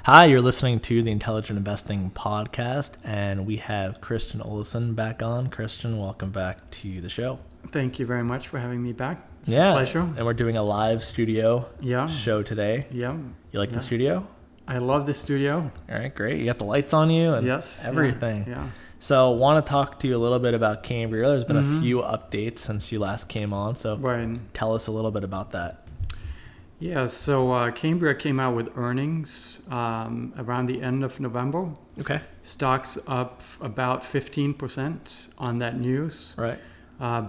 Hi, you're listening to the Intelligent Investing Podcast, and we have Christian Olesen back on. Christian, welcome back to the show. Thank you very much for having me back. It's a pleasure. And we're doing a live studio show today. Yeah. You like the studio? I love the studio. All right, great. You got the lights on you and everything. Yeah. So want to talk to you a little bit about Cambria. There's been a few updates since you last came on, so tell us a little bit about that. Yeah, so Cambria came out with earnings around the end of November. Okay. Stocks up about 15% on that news. Right.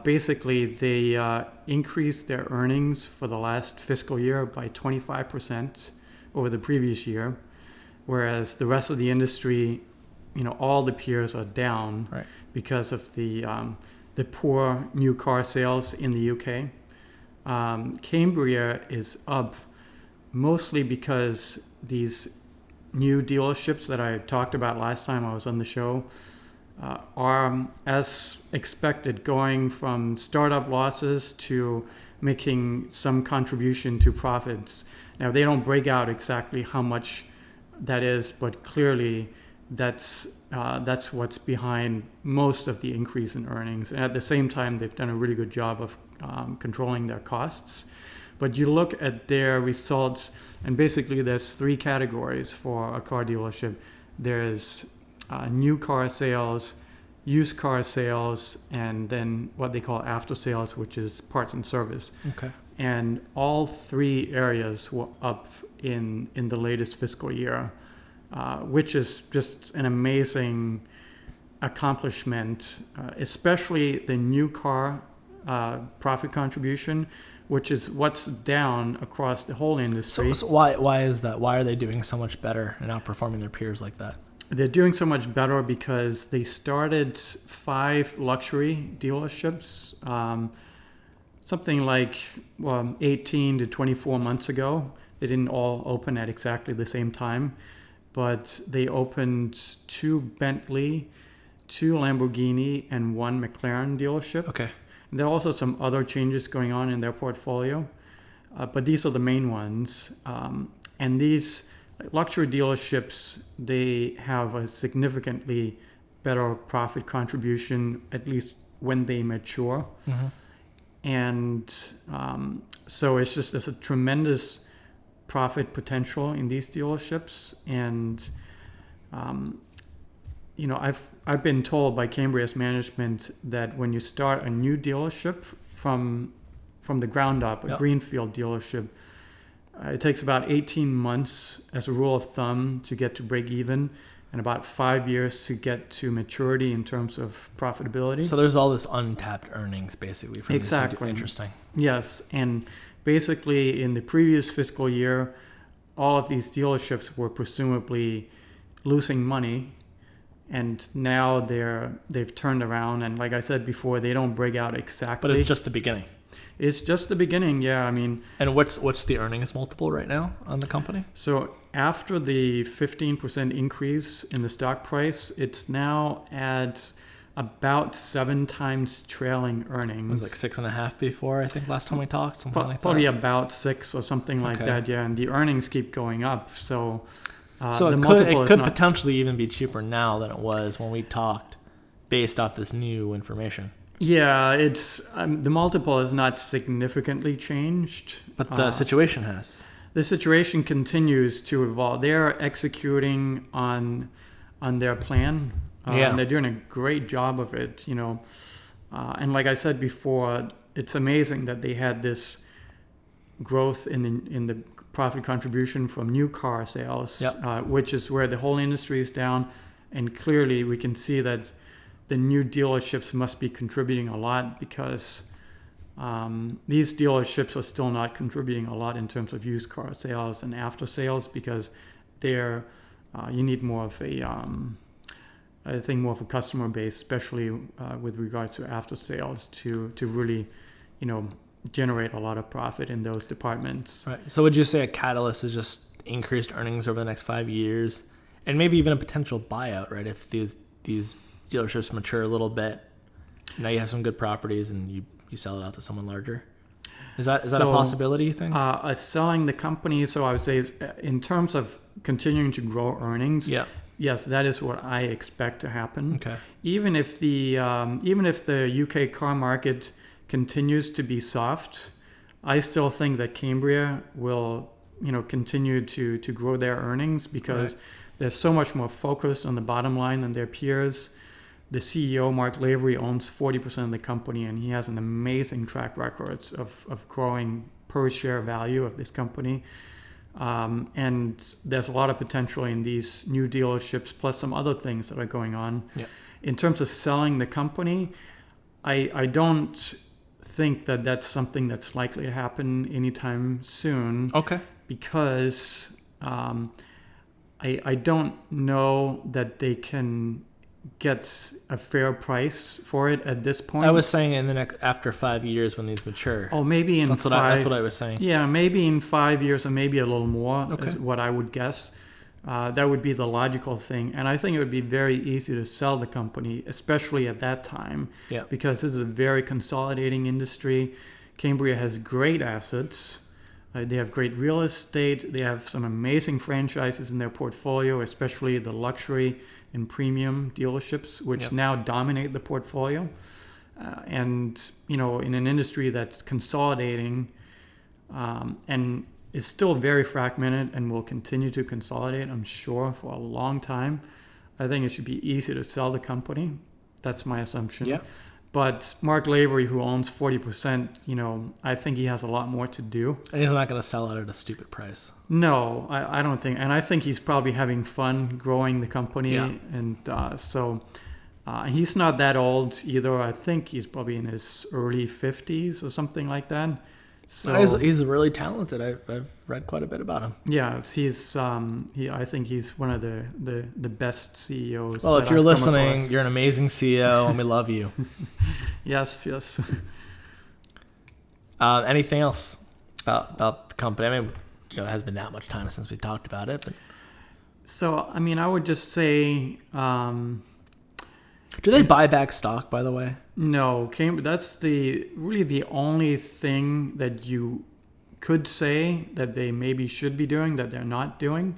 Basically, they increased their earnings for the last fiscal year by 25% over the previous year, whereas the rest of the industry, all the peers are down because of the poor new car sales in the UK. Cambria is up mostly because these new dealerships that I talked about last time I was on the show are, as expected, going from startup losses to making some contribution to profits. Now, they don't break out exactly how much that is, but clearly that's what's behind most of the increase in earnings. And at the same time, they've done a really good job of controlling their costs. But you look at their results, and basically there's three categories for a car dealership. There's new car sales, used car sales, and then what they call after sales, which is parts and service. Okay. And all three areas were up in the latest fiscal year, which is just an amazing accomplishment, especially the new car profit contribution, which is what's down across the whole industry. So why is that? Why are they doing so much better and outperforming their peers like that? They're doing so much better because they started 5 luxury dealerships, something like 18 to 24 months ago. They didn't all open at exactly the same time, but they opened 2 Bentley, 2 Lamborghini, and 1 McLaren dealership. Okay. And there are also some other changes going on in their portfolio, but these are the main ones. And these luxury dealerships, they have a significantly better profit contribution, at least when they mature. Mm-hmm. And so there's a tremendous profit potential in these dealerships. And I've been told by Cambria's management that when you start a new dealership from the ground up, a greenfield dealership, it takes about 18 months as a rule of thumb to get to break even, and about 5 years to get to maturity in terms of profitability. So there's all this untapped earnings basically from exactly. Interesting. Yes, and basically in the previous fiscal year, all of these dealerships were presumably losing money. And now they've turned around, and like I said before, they don't break out exactly. But it's just the beginning. It's just the beginning, yeah. I mean, and what's the earnings multiple right now on the company? So after the 15% increase in the stock price, it's now at about 7 times trailing earnings. It was like 6.5 before, I think, last time we talked, something like that. Probably about 6 or something like that, yeah. And the earnings keep going up, so. So it could potentially even be cheaper now than it was when we talked, based off this new information. Yeah, it's the multiple has not significantly changed, but the situation has. The situation continues to evolve. They're executing on their plan. And they're doing a great job of it. And like I said before, it's amazing that they had this growth in the profit contribution from new car sales, which is where the whole industry is down. And clearly we can see that the new dealerships must be contributing a lot because these dealerships are still not contributing a lot in terms of used car sales and after sales because you need more of more of a customer base, especially with regards to after sales to really, generate a lot of profit in those departments. Right. So would you say a catalyst is just increased earnings over the next 5 years and maybe even a potential buyout, right? If these dealerships mature a little bit, now you have some good properties and you sell it out to someone larger? Is that a possibility, you think? Selling the company, so I would say in terms of continuing to grow earnings, Yeah. yes, that is what I expect to happen. Okay. Even if the UK car market continues to be soft, I still think that Cambria will, continue to grow their earnings because Right. they're so much more focused on the bottom line than their peers. The CEO, Mark Lavery, owns 40% of the company, and he has an amazing track record of growing per share value of this company. And there's a lot of potential in these new dealerships, plus some other things that are going on. Yeah. In terms of selling the company, I don't think that that's something that's likely to happen anytime soon. Okay. Because I don't know that they can get a fair price for it at this point. I was saying in the next after 5 years when these mature. Oh, maybe in that's five. That's what I was saying. Yeah, maybe in 5 years or maybe a little more. Okay. Is what I would guess. That would be the logical thing, and I think it would be very easy to sell the company, especially at that time. Yeah. Because this is a very consolidating industry. Cambria has great assets. They have great real estate. They have some amazing franchises in their portfolio, especially the luxury and premium dealerships, which now dominate the portfolio. And, in an industry that's consolidating and is still very fragmented and will continue to consolidate, I'm sure, for a long time, I think it should be easy to sell the company. That's my assumption. Yeah. But Mark Lavery, who owns 40%, I think he has a lot more to do. And he's not going to sell it at a stupid price. No, I don't think. And I think he's probably having fun growing the company. Yeah. And so he's not that old either. I think he's probably in his early 50s or something like that. So he's really talented. I've read quite a bit about him. Yeah, I think he's one of the best CEOs. Well, if that you're I've come listening, across. you're an amazing CEO, and we love you. Yes. Anything else about the company? I mean, it hasn't been that much time since we talked about it. But So, I would just say, do they buy back stock, by the way? no. That's really the only thing that you could say that they maybe should be doing that they're not doing.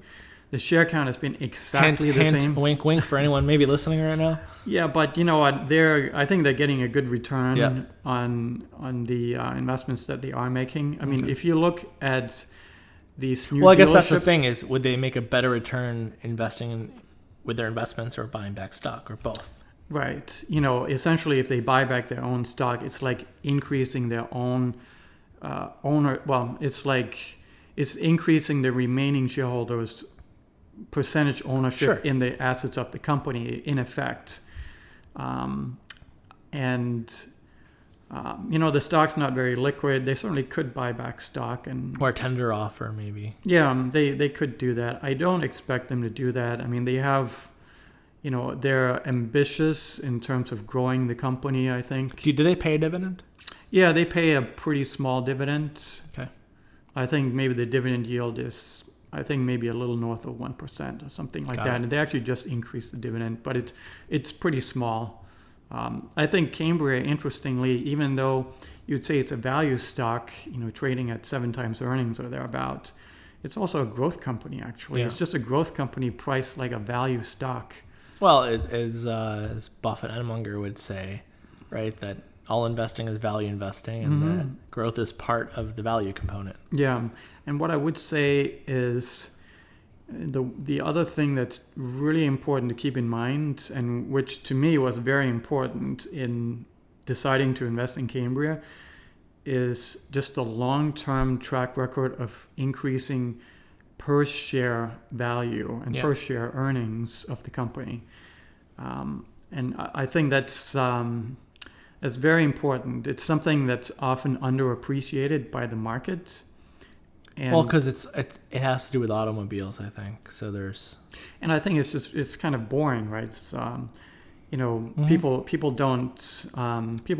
The share count has been exactly the hint, same. Wink, wink for anyone maybe listening right now. Yeah, but you know what? I think they're getting a good return Yeah. on the investments that they are making. I mean, if you look at these new Well, I guess that's the dealerships- thing is, would they make a better return investing with their investments or buying back stock or both? Right. Essentially, if they buy back their own stock, it's like increasing their own owner. Well, it's increasing the remaining shareholders' percentage ownership Sure. in the assets of the company, in effect. The stock's not very liquid. They certainly could buy back stock Or a tender offer, maybe. yeah, they could do that. I don't expect them to do that. I mean, they have, they're ambitious in terms of growing the company, I think. Do they pay a dividend? Yeah, they pay a pretty small dividend. Okay. I think maybe the dividend yield is, maybe a little north of 1% or something like Got that. it. And they actually just increased the dividend, but it's pretty small. I think Cambria, interestingly, even though you'd say it's a value stock, trading at 7 times earnings or thereabout, it's also a growth company, actually. Yeah. It's just a growth company priced like a value stock. Well, as Buffett and Munger would say, right, that all investing is value investing, and that growth is part of the value component. Yeah, and what I would say is the other thing that's really important to keep in mind, and which to me was very important in deciding to invest in Cambria, is just the long-term track record of increasing per share value and per share earnings of the company. And I think that's very important. It's something that's often underappreciated by the market. And, well, because it has to do with automobiles, I think. So and I think it's kind of boring, right? It's, people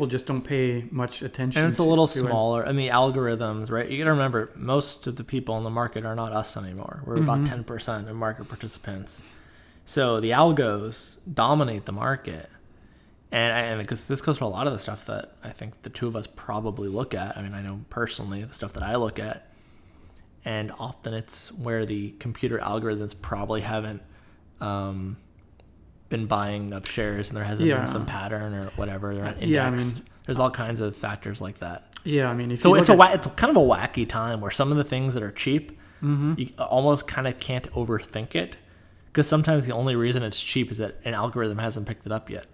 just don't pay much attention. And it's a little to smaller. And the algorithms, right? You got to remember, most of the people in the market are not us anymore. We're about 10% of market participants. So the algos dominate the market. And because this goes for a lot of the stuff that I think the two of us probably look at. I mean, I know personally the stuff that I look at, and often it's where the computer algorithms probably haven't been buying up shares, and there hasn't been some pattern or whatever. They're not indexed. Yeah, I mean, there's all kinds of factors like that. Yeah, I mean, so it's kind of a wacky time where some of the things that are cheap, you almost kind of can't overthink it, because sometimes the only reason it's cheap is that an algorithm hasn't picked it up yet.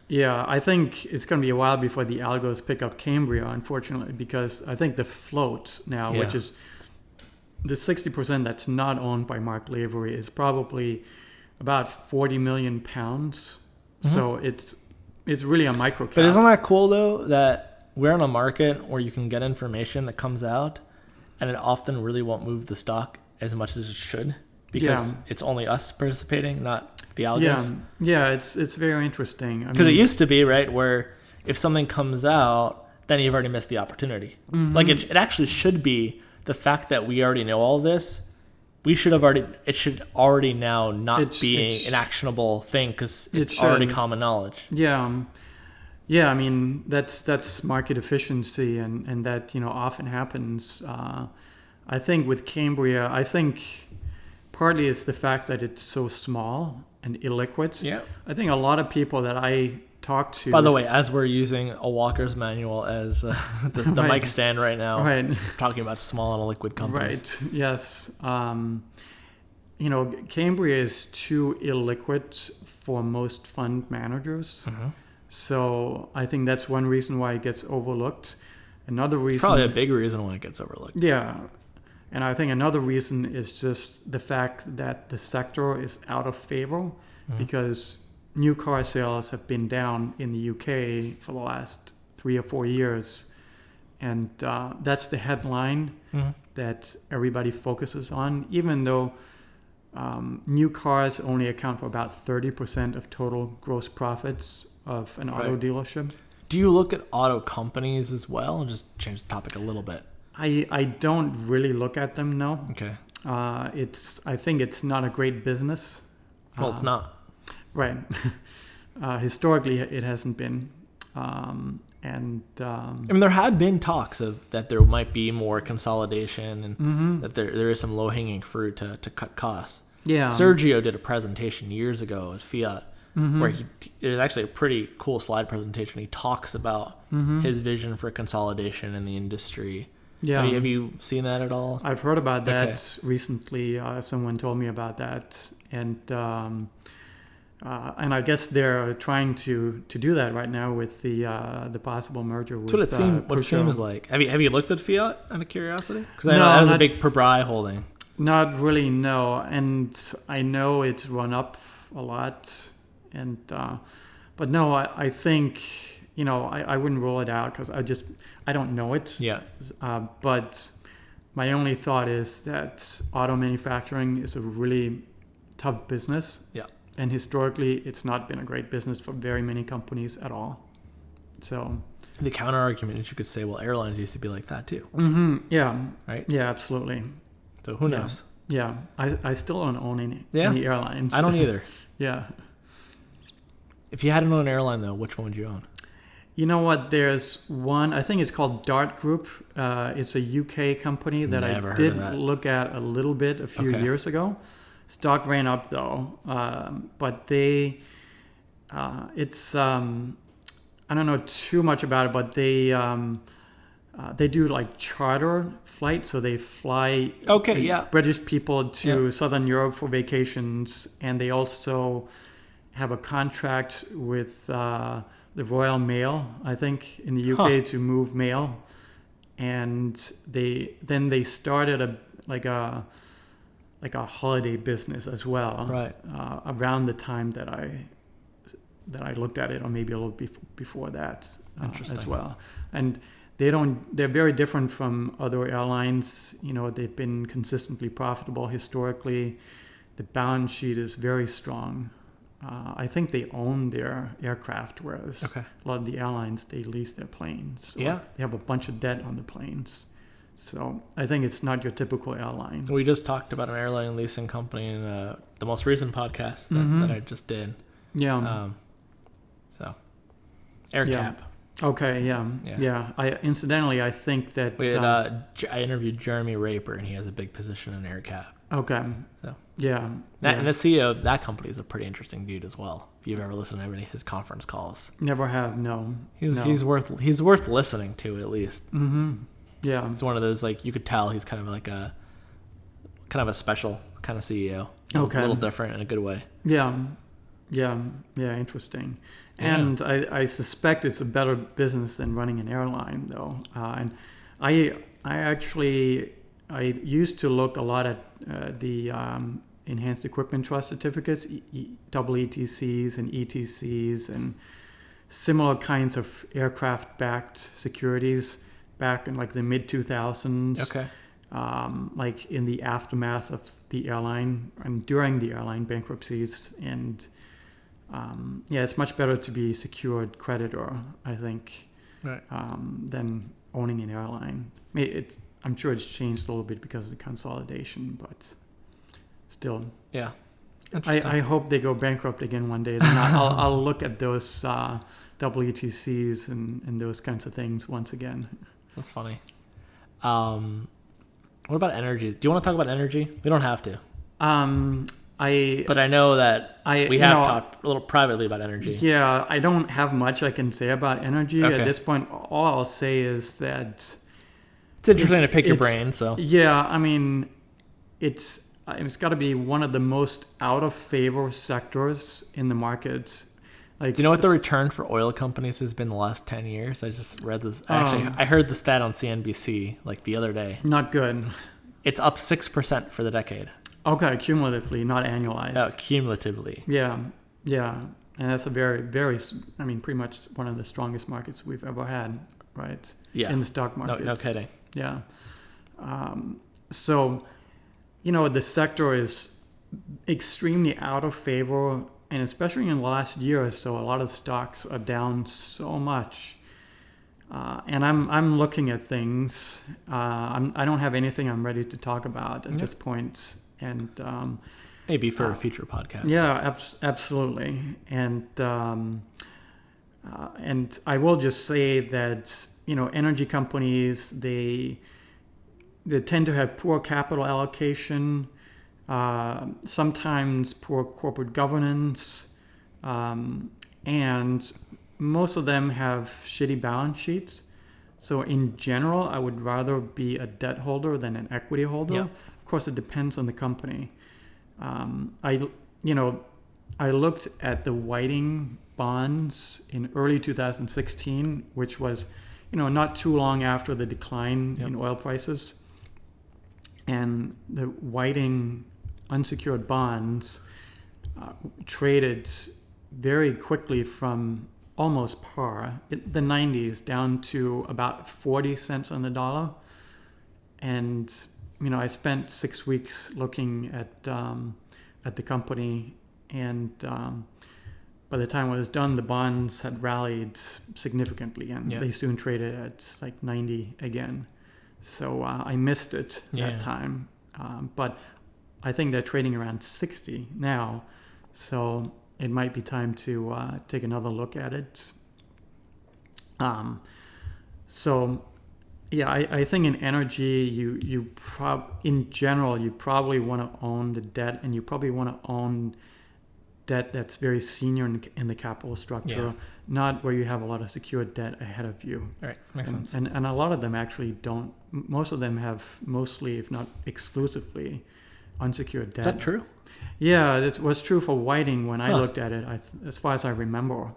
Yeah, I think it's going to be a while before the algos pick up Cambria, unfortunately, because I think the float now, which is the 60% that's not owned by Mark Lavery, is probably about 40 million pounds. So it's really a micro cap. But isn't that cool, though, that we're in a market where you can get information that comes out, and it often really won't move the stock as much as it should, because it's only us participating, not the algos. Yeah, it's very interesting. Because it used to be, right, where if something comes out, then you've already missed the opportunity. Like it actually should be the fact that we already know all this. It should already now not be an actionable thing, because it's already common knowledge. Yeah. I mean, that's market efficiency, and that, often happens. I think with Cambria, partly it's the fact that it's so small and illiquid. Yeah. I think a lot of people that I talk to... By the way, as we're using a Walker's Manual as the mic stand right now, talking about small and illiquid companies. Right, yes. Cambria is too illiquid for most fund managers. So I think that's one reason why it gets overlooked. Another reason... Probably a big reason why it gets overlooked. Yeah. And I think another reason is just the fact that the sector is out of favor, because new car sales have been down in the UK for the last 3 or 4 years. And that's the headline that everybody focuses on, even though new cars only account for about 30% of total gross profits of an auto dealership. Do you look at auto companies as well? And just change the topic a little bit. I don't really look at them, no. Okay. I think it's not a great business. Well, it's not. Right. Historically, it hasn't been. I mean, there have been talks of that there might be more consolidation, and that there is some low-hanging fruit to cut costs. Yeah. Sergio did a presentation years ago at Fiat, where it was actually a pretty cool slide presentation. He talks about his vision for consolidation in the industry. Yeah. Have you seen that at all? I've heard about that recently. Someone told me about that, and I guess they're trying to do that right now with the possible merger with. That's what it seems like. Have you looked at Fiat out of curiosity? Because I know that was a big per buy holding. Not really, no. And I know it's run up a lot, and but no, I think I wouldn't rule it out, because I don't know it. Yeah. But my only thought is that auto manufacturing is a really tough business. Yeah. And historically, it's not been a great business for very many companies at all. So the counter argument is you could say, well, airlines used to be like that too. Yeah. Right? Yeah, absolutely. So who knows? Yeah. I still don't own any airlines. I don't either. Yeah. If you had to own an airline, though, which one would you own? You know what? There's one, I think it's called Dart Group. It's a UK company that I did look at a little bit a few years ago. Stock ran up though, but they, it's, I don't know too much about it, but they do like charter flights. So they fly British people to Southern Europe for vacations. And they also have a contract with the Royal Mail, I think, in the UK to move mail. And they started a holiday business as well, right? Around the time that I looked at it, or maybe a little before that, as well. And they're very different from other airlines. They've been consistently profitable historically. The balance sheet is very strong. I think they own their aircraft, whereas a lot of the airlines, they lease their planes. So they have a bunch of debt on the planes. So I think it's not your typical airline. We just talked about an airline leasing company in the most recent podcast that I just did. Yeah. AirCap. Okay, yeah. I think that I interviewed Jeremy Raper, and he has a big position in AirCap. Okay. So yeah. And the CEO of that company is a pretty interesting dude as well. If you've ever listened to any of his conference calls, Never have. No. he's worth listening to at least. Mm-hmm. Yeah. It's one of those, like, you could tell he's kind of a special kind of CEO. Okay. A little different in a good way. Yeah. Interesting. And I suspect it's a better business than running an airline, though. And I used to look a lot at the Enhanced Equipment Trust Certificates, EETCs and ETCs, and similar kinds of aircraft-backed securities back in like the mid-2000s. Okay. Like in the aftermath of the airline and during the airline bankruptcies. And it's much better to be secured creditor, I think, right. Than owning an airline. I'm sure it's changed a little bit because of the consolidation, but still. Yeah. I hope they go bankrupt again one day. Then I'll look at those WETCs and those kinds of things once again. That's funny. What about energy? Do you want to talk about energy? We don't have to. But I know that we have talked a little privately about energy. Yeah, I don't have much I can say about energy at this point. All I'll say is that it's interesting to pick your brain. So yeah, I mean, it's got to be one of the most out of favor sectors in the market. Like, do you know what the return for oil companies has been the last 10 years? I just read this. Actually, I heard the stat on CNBC like the other day. Not good. It's up 6% for the decade. Okay, cumulatively, not annualized. Oh, cumulatively. Yeah. And that's a very, very, pretty much one of the strongest markets we've ever had, right? Yeah. In the stock market. No kidding. Yeah. So, the sector is extremely out of favor. And especially in the last year or so, a lot of stocks are down so much. And I'm looking at things. I don't have anything I'm ready to talk about at this point. And maybe for a future podcast. Yeah, absolutely. And I will just say that energy companies they tend to have poor capital allocation. Sometimes poor corporate governance, and most of them have shitty balance sheets. So in general, I would rather be a debt holder than an equity holder. Yeah. Of course, it depends on the company. I looked at the Whiting bonds in early 2016, which was, not too long after the decline in oil prices. And the Whiting unsecured bonds traded very quickly from almost par, the 90s, down to about 40 cents on the dollar. And I spent 6 weeks looking at the company, and by the time I was done, the bonds had rallied significantly, and they soon traded at like 90 again. So I missed it that time, but I think they're trading around 60 now, so it might be time to take another look at it. I think in energy, in general, you probably want to own the debt, and you probably want to own debt that's very senior in the capital structure, not where you have a lot of secured debt ahead of you. Right, makes sense. And a lot of them actually don't. Most of them have mostly, if not exclusively, unsecured debt. Is that true? Yeah, it was true for Whiting when I looked at it, as far as I remember.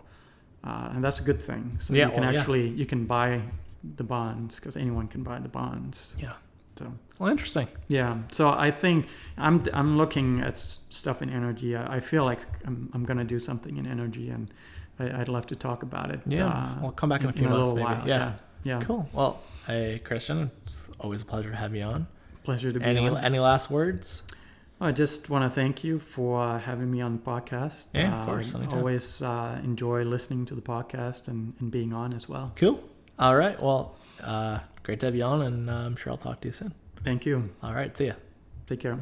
And that's a good thing. So you can you can buy the bonds, because anyone can buy the bonds. Yeah. So. Well, interesting. Yeah. So I think I'm looking at stuff in energy. I feel like I'm going to do something in energy, and I'd love to talk about it. Yeah. We'll come back in a few months, maybe. While. Yeah. Cool. Well, hey, Christian, it's always a pleasure to have you on. Pleasure to be on. Any last words? I just want to thank you for having me on the podcast. Yeah, of course. I always enjoy listening to the podcast and being on as well. Cool. All right. Well, great to have you on, and I'm sure I'll talk to you soon. Thank you. All right. See ya. Take care.